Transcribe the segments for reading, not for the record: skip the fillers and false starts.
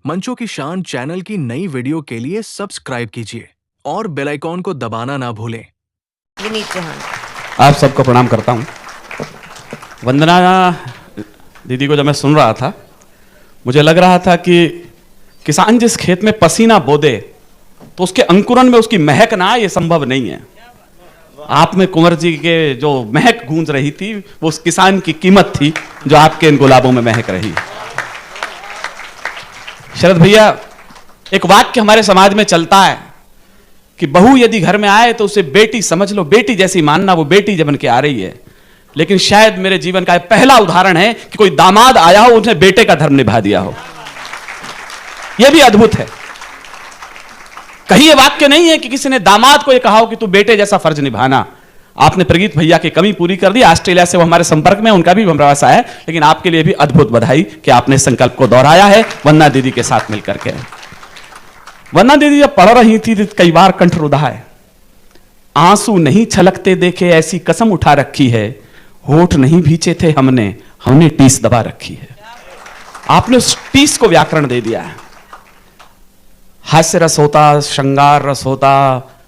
मंचों की शान चैनल की नई वीडियो के लिए सब्सक्राइब कीजिए और बेल आइकॉन को दबाना ना भूलें। विनीत चौहान। आप सबको प्रणाम करता हूं। वंदना दीदी को जब मैं सुन रहा था, मुझे लग रहा था कि किसान जिस खेत में पसीना बो दे तो उसके अंकुरन में उसकी महक ना आए, ये संभव नहीं है। आप में कुंवर जी के जो महक गूंज रही थी, वो उस किसान की कीमत थी जो आपके इन गुलाबों में महक रही। शरद भैया, एक वाक्य हमारे समाज में चलता है कि बहू यदि घर में आए तो उसे बेटी समझ लो, बेटी जैसी मानना, वो बेटी जब बन के आ रही है। लेकिन शायद मेरे जीवन का पहला उदाहरण है कि कोई दामाद आया हो, उसने बेटे का धर्म निभा दिया हो। यह भी अद्भुत है। कहीं यह वाक्य नहीं है कि किसी ने दामाद को यह कहा हो कि तू बेटे जैसा फर्ज निभाना। आपने प्रगीत भैया की कमी पूरी कर दी। ऑस्ट्रेलिया से वो हमारे संपर्क में, उनका भी प्रवास है, लेकिन आपके लिए भी अद्भुत बधाई कि आपने संकल्प को दोहराया है वंदना दीदी के साथ मिलकर के। वंदना दीदी जब पढ़ रही थी तो कई बार कंठ रुधा है। आंसू नहीं छलकते देखे ऐसी कसम उठा रखी है, होठ नहीं भींचे थे हमने टीस दबा रखी है। आपने उस टीस को व्याकरण दे दिया है। हास्य रस होता, श्रृंगार रस होता,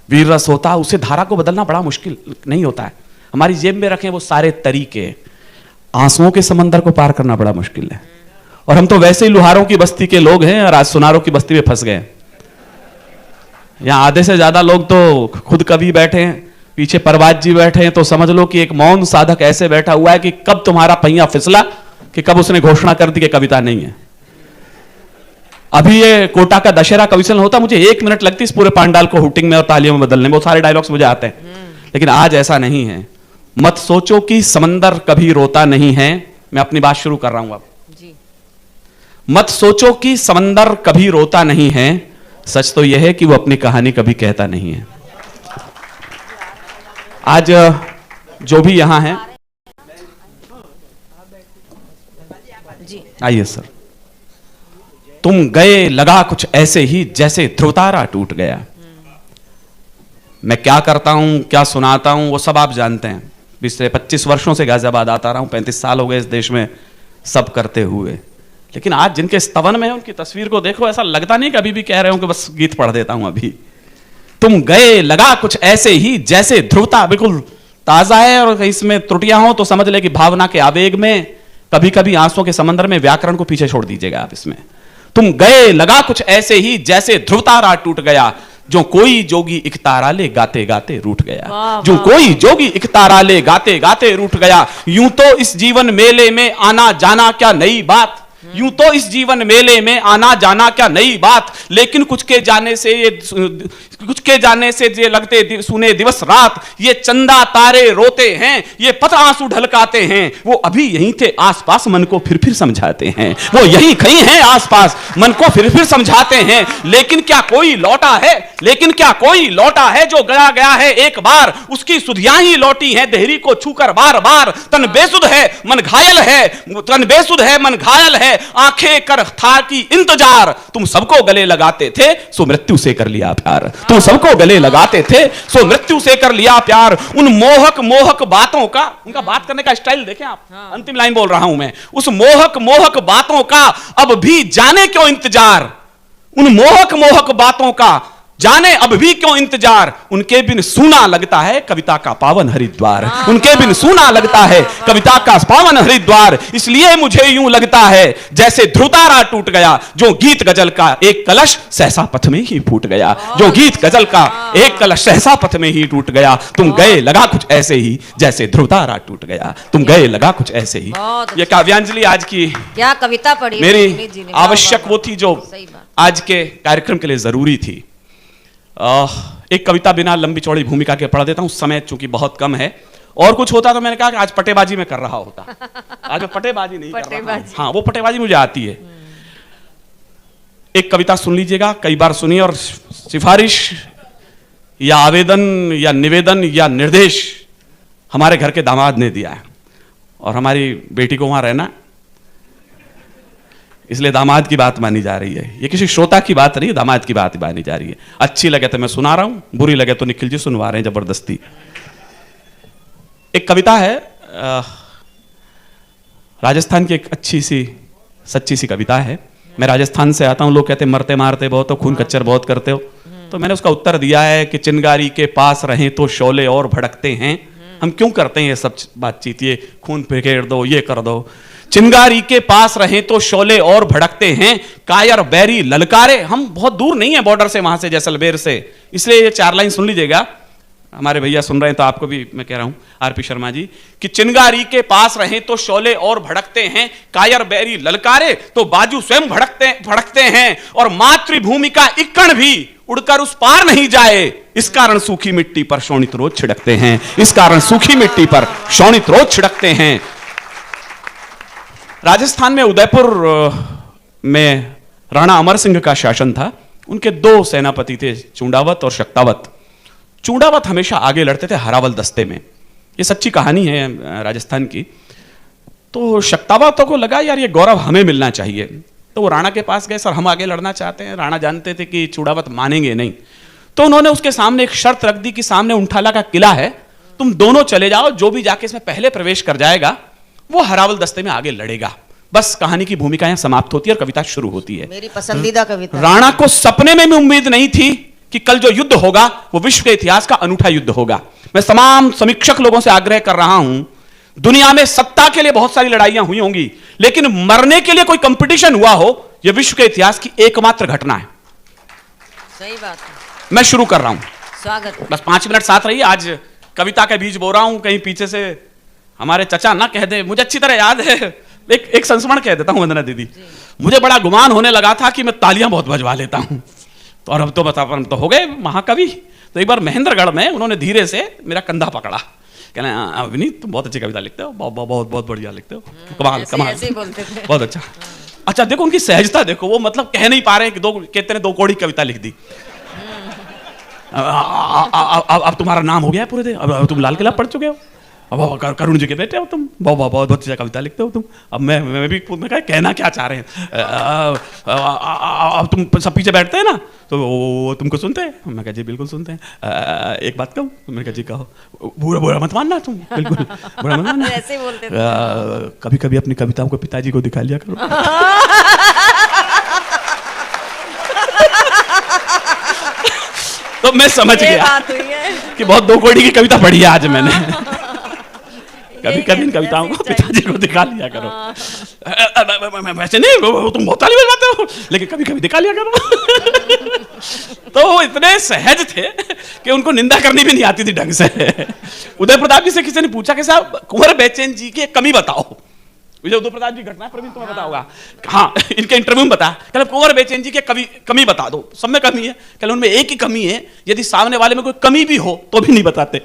वीर रस होता, उसे धारा को बदलना बड़ा मुश्किल नहीं होता है। हमारी जेब में रखें वो सारे तरीके, आंसुओं के समंदर को पार करना बड़ा मुश्किल है। और हम तो वैसे ही लुहारों की बस्ती के लोग हैं और आज सुनारों की बस्ती में फंस गए। यहां आधे से ज्यादा लोग तो खुद कवि बैठे हैं, पीछे परवाज जी बैठे हैं, तो समझ लो कि एक मौन साधक ऐसे बैठा हुआ है कि कब तुम्हारा पहिया फिसला कि कब उसने घोषणा कर दी कि कविता नहीं है। अभी ये कोटा का दशहरा कविसन होता, मुझे 1 मिनट लगती इस पूरे पांडाल को हुटिंग में और तालियों में बदलने में। वो सारे डायलॉग्स मुझे आते हैं, लेकिन आज ऐसा नहीं है। मत सोचो कि समंदर कभी रोता नहीं है। मैं अपनी बात शुरू कर रहा हूं अब जी। मत सोचो कि समंदर कभी रोता नहीं है, सच तो यह है कि वो अपनी कहानी कभी कहता नहीं है। आज जो भी यहां है, आइए सर। तुम गए लगा कुछ ऐसे ही जैसे ध्रुवतारा टूट गया। मैं क्या करता हूं, क्या सुनाता हूं, वो सब आप जानते हैं। पिछले 25 वर्षों से गाजियाबाद आता रहा हूं, 35 साल हो गए इस देश में सब करते हुए। लेकिन आज जिनके स्तवन में है उनकी तस्वीर को देखो, ऐसा लगता नहीं कि अभी भी कह रहे हो कि बस गीत पढ़ देता हूं अभी। तुम गए लगा कुछ ऐसे ही जैसे ध्रुवता, बिल्कुल ताजा है। और इसमें त्रुटियां हो तो समझ ले कि भावना के आवेग में, कभी कभी आंसुओं के समंदर में व्याकरण को पीछे छोड़ दीजिएगा आप इसमें। तुम गए लगा कुछ ऐसे ही जैसे ध्रुवतारा टूट गया, जो कोई जोगी एक तारा ले गाते गाते रूठ गया। जो कोई जोगी एक तारा ले गाते गाते रूठ गया। यूं तो इस जीवन मेले में आना जाना क्या नई बात, यूं तो इस जीवन मेले में आना जाना क्या नई बात। लेकिन कुछ के जाने से ये लगते सुने दिवस रात। ये चंदा तारे रोते हैं, ये पत्र आंसू ढलकाते हैं। वो अभी यहीं थे आसपास, मन को फिर फिर समझाते हैं। वो यहीं कहीं हैं आसपास, मन को फिर फिर समझाते हैं। लेकिन क्या कोई लौटा है, लेकिन क्या कोई लौटा है जो गया है एक बार। उसकी सुधियां ही लौटी हैं देहरी को छूकर बार बार। तन बेसुध है मन घायल है, तन बेसुध है मन घायल है। आंखें कर था कि इंतजार। तुम सबको गले लगाते थे सो मृत्यु से कर लिया प्यार। तुम सबको गले लगाते थे सो मृत्यु से कर लिया प्यार। उन मोहक बातों का, उनका बात करने का स्टाइल देखें आप। अंतिम लाइन बोल रहा हूं मैं। उस मोहक बातों का अब भी जाने क्यों इंतजार। उन मोहक बातों का जाने अब भी क्यों इंतजार। उनके बिन सूना लगता है कविता का पावन हरिद्वार। उनके बिन सूना लगता है कविता का पावन हरिद्वार। इसलिए मुझे यूं लगता है जैसे ध्रुवतारा टूट गया, जो गीत गजल का एक कलश सहसा पथ में ही फूट गया। जो गीत गजल का एक कलश सहसा पथ में ही टूट गया। तुम गए लगा कुछ ऐसे ही जैसे ध्रुवतारा टूट गया। तुम गए लगा कुछ ऐसे ही। यह काव्यांजलि आज की क्या कविता पढ़ी मेरी आवश्यक वो थी जो आज के कार्यक्रम के लिए जरूरी थी। एक कविता बिना लंबी चौड़ी भूमिका के पढ़ देता हूं, समय चूंकि बहुत कम है। और कुछ होता तो मैंने कहा कि आज पटेबाजी में कर रहा होता। आज मैं पटेबाजी नहीं कर रहा। हाँ, वो पटेबाजी मुझे आती है। एक कविता सुन लीजिएगा, कई बार सुनिए, और सिफारिश या आवेदन या निवेदन या निर्देश हमारे घर के दामाद ने दिया है। और हमारी बेटी को वहां रहना, इसलिए दामाद की बात मानी जा रही है। ये किसी श्रोता की बात नहीं, दामाद की बात मानी जा रही है। अच्छी लगे तो मैं सुना रहा हूं, बुरी लगे तो निखिल जी सुनवा रहे हैं जबरदस्ती। एक कविता है, राजस्थान की एक अच्छी सी सच्ची सी कविता है। मैं राजस्थान से आता हूं, लोग कहते मरते मारते बहुत हो, खून कच्चर बहुत करते हो। तो मैंने उसका उत्तर दिया है कि चिंगारी के पास रहें तो शोले और भड़कते हैं। हम क्यों करते हैं ये सब बातचीत, ये खून फेंकेर दो, ये कर दो। चिंगारी के पास रहें तो शोले और भड़कते हैं, कायर बैरी ललकारे। हम बहुत दूर नहीं है बॉर्डर से, वहां से जैसलमेर से, इसलिए ये 4 लाइन सुन लीजिएगा। हमारे भैया सुन रहे हैं तो आपको भी मैं कह रहा हूं, आरपी शर्मा जी, कि चिंगारी के पास रहें तो शोले और भड़कते हैं, कायर बैरी ललकारे तो बाजू स्वयं भड़कते हैं, और मातृभूमि का इक्कण भी उड़कर उस पार नहीं जाए, इस कारण सूखी मिट्टी पर शोणित रोज छिड़कते हैं। इस कारण सूखी मिट्टी पर शोणित रोज छिड़कते हैं। राजस्थान में उदयपुर में राणा अमर सिंह का शासन था। उनके 2 सेनापति थे, चूंडावत और शक्तावत। चूंडावत हमेशा आगे लड़ते थे हरावल दस्ते में, ये सच्ची कहानी है राजस्थान की। तो शक्तावतों को लगा यार ये गौरव हमें मिलना चाहिए, तो वो राणा के पास गए, सर हम आगे लड़ना चाहते हैं। राणा जानते थे कि चूंडावत मानेंगे नहीं, तो उन्होंने उसके सामने एक शर्त रख दी कि सामने उंठाला का किला है, तुम दोनों चले जाओ, जो भी जाके इसमें पहले प्रवेश कर जाएगा वो हरावल दस्ते में आगे लड़ेगा। बस कहानी की भूमिका यहां समाप्त होती है और कविता शुरू होती है। मेरी पसंदीदा कविता। राणा को सपने में भी उम्मीद नहीं थी कि कल जो युद्ध होगा वो विश्व के इतिहास का अनूठा युद्ध होगा। मैं तमाम समीक्षक लोगों से आग्रह कर रहा हूं, दुनिया में सत्ता के लिए बहुत सारी लड़ाइयां हुई होंगी, लेकिन मरने के लिए कोई कंपटीशन हुआ हो, यह विश्व के इतिहास की एकमात्र घटना है। सही बात है। मैं शुरू कर रहा हूं, स्वागत है। बस 5 मिनट साथ रहिए। आज कविता के बीज बो रहा हूं, कहीं पीछे से हमारे चचा ना कह दे। मुझे अच्छी तरह याद है, एक संस्मरण कह देता हूं वंदना दीदी। मुझे बड़ा गुमान होने लगा था कि मैं तालियां बहुत बजवा लेता हूं, तो और अब तो बता तो हो गए महाकवि। तो एक बार महेंद्रगढ़ में उन्होंने धीरे से मेरा कंधा पकड़ा, कहना विनीत तुम बहुत अच्छी कविता लिखते हो, बहुत बहुत बहुत बढ़िया लिखते हो, कमाल कमाल, बहुत अच्छा। अच्छा देखो उनकी सहजता देखो, वो मतलब कह नहीं पा रहे कि कहते ने 2 कोड़ी कविता लिख दी। अब तुम्हारा नाम हो गया है पूरे दिन, अब तुम लाल किला पढ़ चुके हो, अब करुण जी के बेटे हो तुम, बहुत बहुत अच्छी कविता लिखते हो तुम। अब मैं भी कहना क्या चाह रहे हैं, अब तुम सब पीछे बैठते हैं ना तो वो तुमको सुनते हैं। मैं कहा जी बिल्कुल सुनते हैं। एक बात कहूँ, मैंने कहा जी कहो। बुरा मत मानना तुम, बिल्कुल बुरा मत मानना। ऐसे बोलते थे। कभी कभी अपनी कविताओं को पिताजी को दिखा लिया करो। तो मैं समझ गया कि बहुत 2 कोड़ी की कविता पढ़ी है आज मैंने। कभी कभी इन कविताओं को पिताजी को दिखा लिया करो। वैसे नहीं, तुम बहुत ताली बजाते हो, लेकिन कभी कभी दिखा लिया करो। तो वो इतने सहज थे कि उनको निंदा करनी भी नहीं आती थी ढंग से। उदय प्रताप जी से किसी ने पूछा कि साहब कुंवर बेचैन जी की कमी बताओ। उदय प्रताप जी घटना प्रवीण तुम्हें पता होगा। हाँ, इनके इंटरव्यू में बता, कहले कुंवर बेचैन जी के कमी बता दो। सब में कमी है, कहले उनमें एक ही कमी है, यदि सामने वाले में कोई कमी भी हो तो भी नहीं बताते।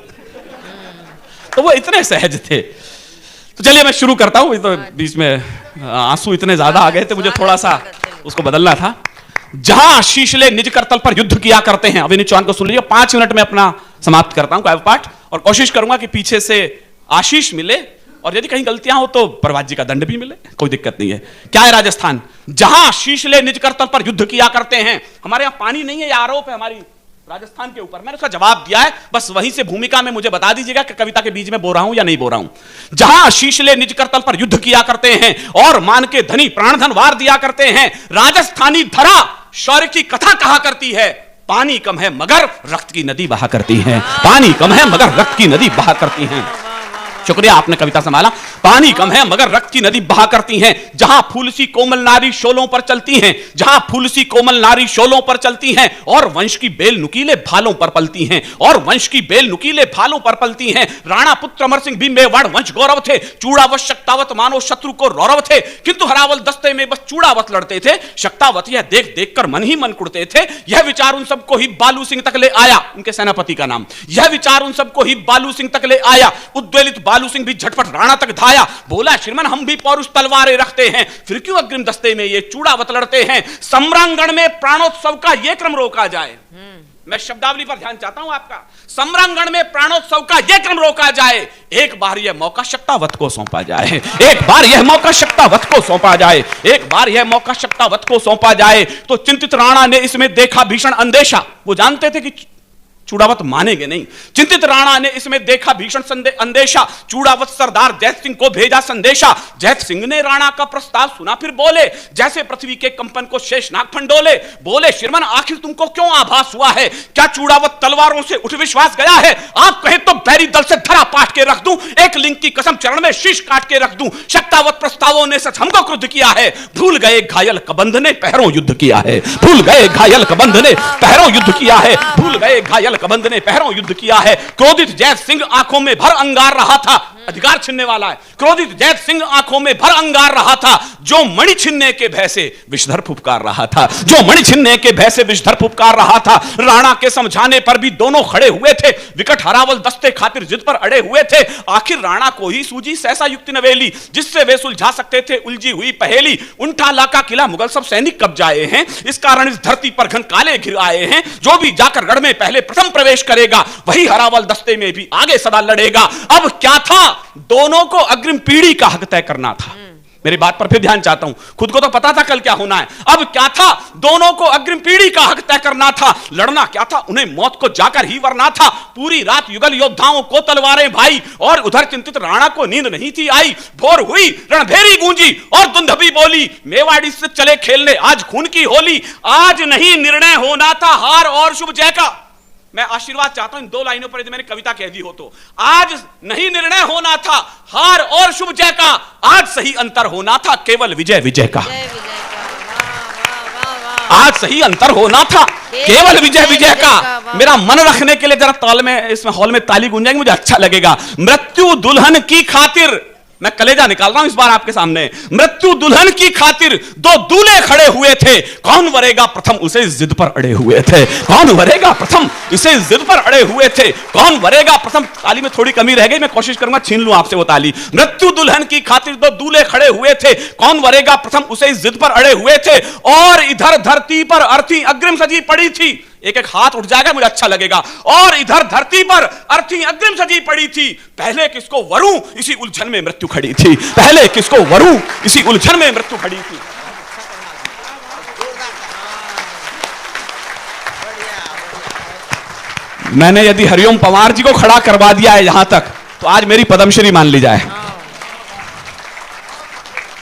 तो वो इतने सहज थे। तो चलिए मैं शुरू करता हूं। तो बीच में आंसू इतने ज्यादा आ गए थे, मुझे थोड़ा सा उसको बदलना था। जहां शीशले निज करतल पर युद्ध किया करते हैं, अविनीत चौहान को सुन लीजिए। 5 मिनट में अपना समाप्त करता हूं काव्य पाठ, और कोशिश करूंगा कि पीछे से आशीष मिले, और यदि कहीं गलतियां हो तो प्रभात जी का दंड भी मिले, कोई दिक्कत नहीं है। क्या है राजस्थान? जहां शीशले निज करतल पर युद्ध किया करते हैं। हमारे यहां पानी नहीं है, यह आरोप है हमारी राजस्थान के ऊपर। मैंने उसका जवाब दिया है, बस वहीं से भूमिका में मुझे बता दीजिएगा कि कविता के बीच में बो रहा हूं या नहीं बो रहा हूं। जहां शीशले निज करतल पर युद्ध किया करते हैं और मान के धनी प्राण धन वार दिया करते हैं, राजस्थानी धरा शौर्य की कथा कहा करती है। पानी कम है मगर रक्त की नदी बहा करती है। पानी कम है मगर रक्त की नदी बहा करती है। शुक्रिया, आपने कविता संभाला। पानी कम है मगर रक्त की नदी बहा करती हैं। जहां फूल सी कोमल नारी शोलों पर चलती हैं, जहां फूल सी कोमल नारी शोलों पर चलती हैं, और वंश की बेल नुकीले भालों पर पलती हैं, और वंश की बेल नुकीले भालों पर पलती हैं। राणा पुत्र अमर सिंह भी मेवाड़ वंश गौरव थे। चूड़ावत शक्तावत मानो शत्रु को रौरव थे, किंतु हरावल दस्ते में बस चूड़ावत लड़ते थे। शक्तावत यह देख देख कर मन ही मन कुड़ते थे। यह विचार उन सबको ही बालू सिंह तक ले आया, उनके सेनापति का नाम। यह विचार उन सबको ही बालू सिंह तक ले आया। उद्वेलित बालू सिंह भी झटपट राणा तक धाया। बोला श्रीमन हम भी पौरुष तलवारें रखते हैं, फिर क्यों अग्रिम दस्ते में ये चूड़ावत लड़ते हैं। सम्रांगण में प्राणोत्सव का ये क्रम रोका जाए। मैं शब्दावली पर ध्यान चाहता हूं आपका। सम्रांगण में प्राणोत्सव का यह क्रम रोका जाए। एक बार यह मौका शक्तावत को सौंपा जाए। एक बार यह मौका शक्तावत को सौंपा जाए। एक बार यह मौका शक्तावत को सौंपा जाए। तो चिंतित राणा ने इसमें देखा भीषण अंदेशा। वो जानते थे कि चूड़ावत मानेंगे नहीं। चिंतित राणा ने इसमें देखा भीषण अंदेशा, चूड़ावत सरदार जैत सिंह को भेजा संदेशा। जैत सिंह ने राणा का प्रस्ताव सुना, फिर बोले जैसे पृथ्वी के कंपन को शेषनाग फंडोले। बोले श्रीमन आखिर तुमको क्यों आभास हुआ है? क्या चूड़ावत तलवारों से उठ विश्वास गया है? आप कहे तो बैरी दल से धरा पाट के रख दूं, एक लिंग की कसम चरण में शीश काट के रख दूं। शक्तावत प्रस्तावों ने सच हमको क्रुद्ध किया है, भूल गए घायल कबंध ने पहरों युद्ध किया है। भूल गए घायल कबंध ने पहरों युद्ध किया है। भूल गए घायल कबंध ने पहरों युद्ध किया है। क्रोधित जैत सिंह आंखों में भर अंगार रहा था, अधिकार छीनने वाला है। क्रोधित जैत सिंह आंखों में भर अंगार रहा था, जो मणि छीनने के भय से विषधर फुफकार रहा था, जो मणि छीनने के भय से विषधर फुफकार रहा था। राणा के समझाने पर भी दोनों खड़े हुए थे, विकट हरावल दस्ते खातिर जिद पर अड़े हुए थे। आखिर राणा को ही सूझी सहसा युक्ति नवेली, जिससे वे सुलझा सकते थे उलझी हुई पहेली। उंटाला का किला मुगल सब सैनिक कब्जाए हैं, इस कारण इस धरती पर घन काले घिर आए हैं। जो भी जाकर गढ़ में पहले प्रथम प्रवेश करेगा, वही हरावल दस्ते में भी आगे सदा लड़ेगा। अब क्या था? दोनों को अग्रिम पीढ़ी का हक तय करना था। मेरी बात पर फिर ध्यान चाहता हूं, खुद को तो पता था कल क्या होना है। अब क्या था? दोनों को अग्रिम पीढ़ी का हक तय करना था। लड़ना क्या था? उन्हें मौत को जाकर ही वरना था। पूरी रात युगल योद्धाओं को तलवारें भाई, और उधर चिंतित राणा को नींद नहीं थी आई। भोर हुई, रणभेरी गूंजी और दुंदभी बोली, मेवाड़ी से चले खेलने आज खून की होली। आज नहीं निर्णय होना था हार और शुभ जय का। मैं आशीर्वाद चाहता हूं इन दो लाइनों पर, यदि मैंने कविता कह दी हो तो। आज नहीं निर्णय होना था हार और शुभ जय का, आज सही अंतर होना था केवल विजय विजय का। आज सही अंतर होना था केवल विजय विजय का। मेरा मन रखने के लिए जरा ताल में इसमें हॉल में ताली गूंजाएंगे, मुझे अच्छा लगेगा। मृत्यु दुल्हन की खातिर, मैं कलेजा निकाल रहा हूं इस बार आपके सामने। मृत्यु दुल्हन की खातिर दो दूल्हे खड़े हुए थे, कौन वरेगा प्रथम उसे जिद पर अड़े हुए थे। कौन वरेगा प्रथम इसे जिद पर अड़े हुए थे। कौन वरेगा प्रथम। ताली में थोड़ी कमी रह गई, मैं कोशिश करूंगा छीन लूं आपसे वो ताली। मृत्यु दुल्हन की खातिर दो दूल्हे खड़े हुए थे, कौन वरेगा प्रथम उसे जिद पर अड़े हुए थे। और इधर धरती पर अर्थी अग्रिम सजी पड़ी थी। एक एक हाथ उठ जाएगा, मुझे अच्छा लगेगा। और इधर धरती पर अर्थी अग्रिम सजी पड़ी थी, पहले किसको वरूं इसी उलझन में मृत्यु खड़ी थी। पहले किसको वरूं इसी उलझन में मृत्यु खड़ी थी। मैंने यदि हरिओम पवार जी को खड़ा करवा दिया है यहां तक, तो आज मेरी पद्मश्री मान ली जाए।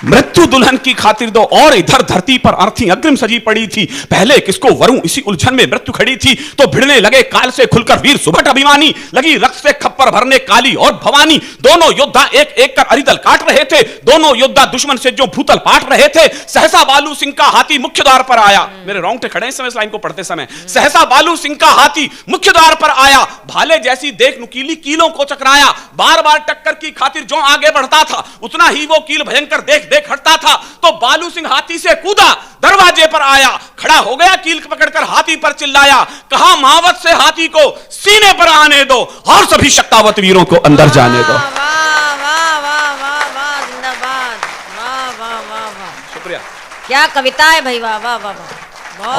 मृत्यु दुल्हन की खातिर दो और इधर धरती पर अर्थी अग्रिम सजी पड़ी थी, पहले किसको वरूं इसी उलझन में मृत्यु खड़ी थी। तो भिड़ने लगे काल से खुलकर वीर सुभट अभिमानी, लगी रक्त से खप्पर भरने काली और भवानी। दोनों योद्धा एक एक कर अरिदल काट रहे थे, दोनों योद्धा दुश्मन से जो भूतल पाट रहे थे। सहसा बालू सिंह का हाथी मुख्य द्वार पर आया। मेरे रोंगटे खड़े इस समय इस लाइन को पढ़ते समय। सहसा बालू सिंह का हाथी मुख्य द्वार पर आया, भाले जैसी देख नुकीली कीलों को चकराया। बार बार टक्कर की खातिर जो आगे बढ़ता था, उतना ही वो कील भयंकर देख देख हटता था। तो बालू सिंह हाथी से कूदा, दरवाजे पर आया, खड़ा हो गया, कील पकड़कर हाथी पर चिल्लाया, कहा महावत से हाथी को सीने पर आने दो और सभी शक्तावत वीरों को अंदर जाने दो। शुक्रिया। क्या कविता है भाई, वाह वाह वाह वाह।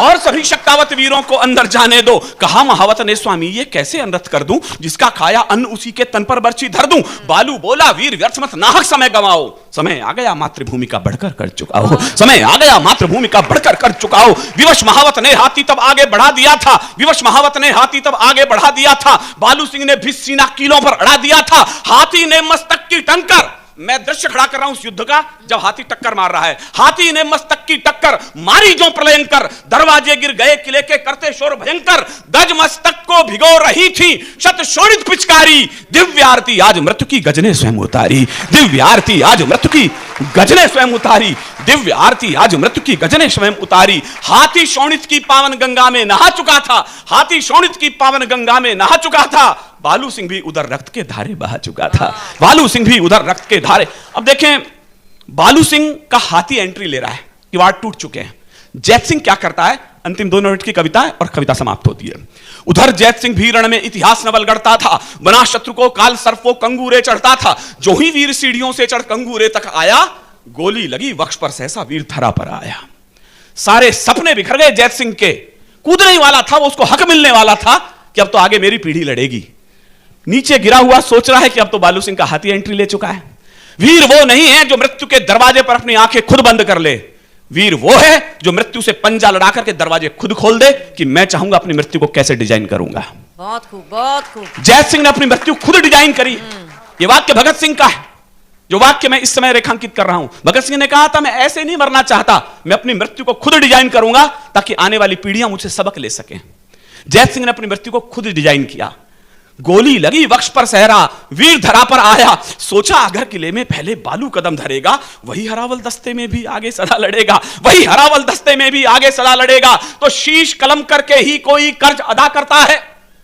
और सभी शक्तावत वीरों को अंदर जाने दो। कहा महावत ने स्वामी ये कैसे अनर्थ कर दूं, जिसका खाया अन्न उसी के तन पर बर्छी धर दूं। बालू बोला वीर व्यर्थ मत नाहक समय गवाओ, समय आ गया मातृभूमि का बढ़कर कर चुका हो। समय आ गया मातृभूमि का बढ़कर कर चुका हो। विवश महावत ने हाथी तब आगे बढ़ा दिया था, विवश महावत ने हाथी तब आगे बढ़ा दिया था। बालू सिंह ने भी सीना कीलों पर अड़ा दिया था। हाथी ने मस्तक की टंकर, मैं दृश्य खड़ा कर रहा हूं उस युद्ध का जब हाथी टक्कर मार रहा है। हाथी ने मस्तक की टक्कर मारी जो प्रलयंकर, दरवाजे गिर गए किले के करते शोर भयंकर। गज मस्तक को भिगो रही थी शत शोणित पिचकारी, दिव्य आरती आज मृत्यु की गजने स्वयं उतारी। दिव्य आरती आज मृत्यु की गजने स्वयं उतारी। दिव्य आरती आज मृत्यु की गजने स्वयं उतारी। हाथी शोणित की पावन गंगा में नहा चुका था, हाथी शोणित की पावन गंगा में नहा चुका था। बालू सिंह भी उधर रक्त के धारे बहा चुका था, बालू सिंह भी उधर रक्त के धारे। अब देखें बालू सिंह का हाथी एंट्री ले रहा है, किवाड़ टूट चुके हैं। जैत सिंह क्या करता है, अंतिम 2 मिनट की कविता है और कविता समाप्त होती है। उधर जैत सिंह भी रण में इतिहास नवल गढ़ता था, बना शत्रु को काल सर्प को कंगूरे चढ़ता था। जो ही वीर सीढ़ियों से चढ़ कंगूरे तक आया, गोली लगी वक्ष पर, सहसा वीर धरा पर आया। सारे सपने बिखर गए जैत सिंह के। कूदने ही वाला था वो, उसको हक मिलने वाला था कि अब तो आगे मेरी पीढ़ी लड़ेगी। नीचे गिरा हुआ सोच रहा है कि अब तो बालू सिंह का हाथी एंट्री ले चुका है। वीर वो नहीं है जो मृत्यु के दरवाजे पर अपनी आंखें खुद बंद कर ले। वीर वो है जो मृत्यु से पंजा लड़ा करके दरवाजे खुद खोल दे कि मैं चाहूंगा अपनी मृत्यु को कैसे डिजाइन करूंगा। बहुत खूब, बहुत खूब। जय सिंह ने अपनी मृत्यु खुद डिजाइन करी। ये वाक्य भगत सिंह का है, जो वाक्य मैं इस समय रेखांकित कर रहा हूं। भगत सिंह ने कहा था, मैं ऐसे नहीं मरना चाहता, मैं अपनी मृत्यु को खुद डिजाइन करूंगा ताकि आने वाली पीढ़ियां मुझसे सबक ले सकें। जय सिंह ने अपनी मृत्यु को खुद डिजाइन किया। गोली लगी वक्ष पर सहरा, वीर धरा पर आया, सोचा अगर किले में पहले बालू कदम धरेगा, वही हरावल दस्ते में भी आगे सदा लड़ेगा, वही हरावल दस्ते में भी आगे सदा लड़ेगा। तो शीश कलम करके ही कोई कर्ज अदा करता है।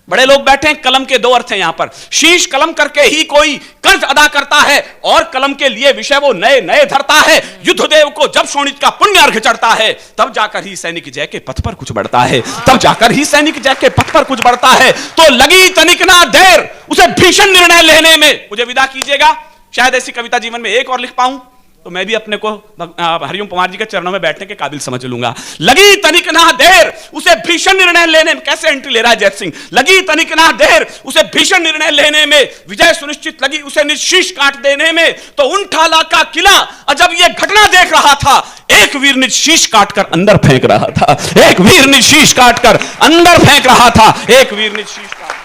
बड़े लोग बैठे हैं, कलम के दो अर्थ हैं यहां पर। शीश कलम करके ही कोई कर्ज अदा करता है और कलम के लिए विषय वो नए नए धरता है। युद्धदेव को जब शोणित का पुण्य अर्घ चढ़ता है, तब जाकर ही सैनिक जय के पथ पर कुछ बढ़ता है, तब जाकर ही सैनिक जय के पथ पर कुछ बढ़ता है। तो लगी तनिक ना देर उसे भीषण निर्णय लेने में। मुझे विदा कीजिएगा, शायद ऐसी कविता जीवन में एक और लिख पाऊं तो मैं भी अपने को हरिओम पवार जी के चरणों में बैठने के काबिल समझ लूंगा। लगी तनिक ना देर उसे भीषण निर्णय लेने में। कैसे एंट्री ले रहा है जय सिंह। लगी तनिक ना देर उसे भीषण निर्णय लेने में, विजय सुनिश्चित लगी उसे निःशीश काट देने में। तो उन ठाला का किला जब ये घटना देख रहा था, एक वीर निःशीश काटकर अंदर फेंक रहा था, एक वीर निःशीश काटकर अंदर फेंक रहा था, एक वीर निःशीश काट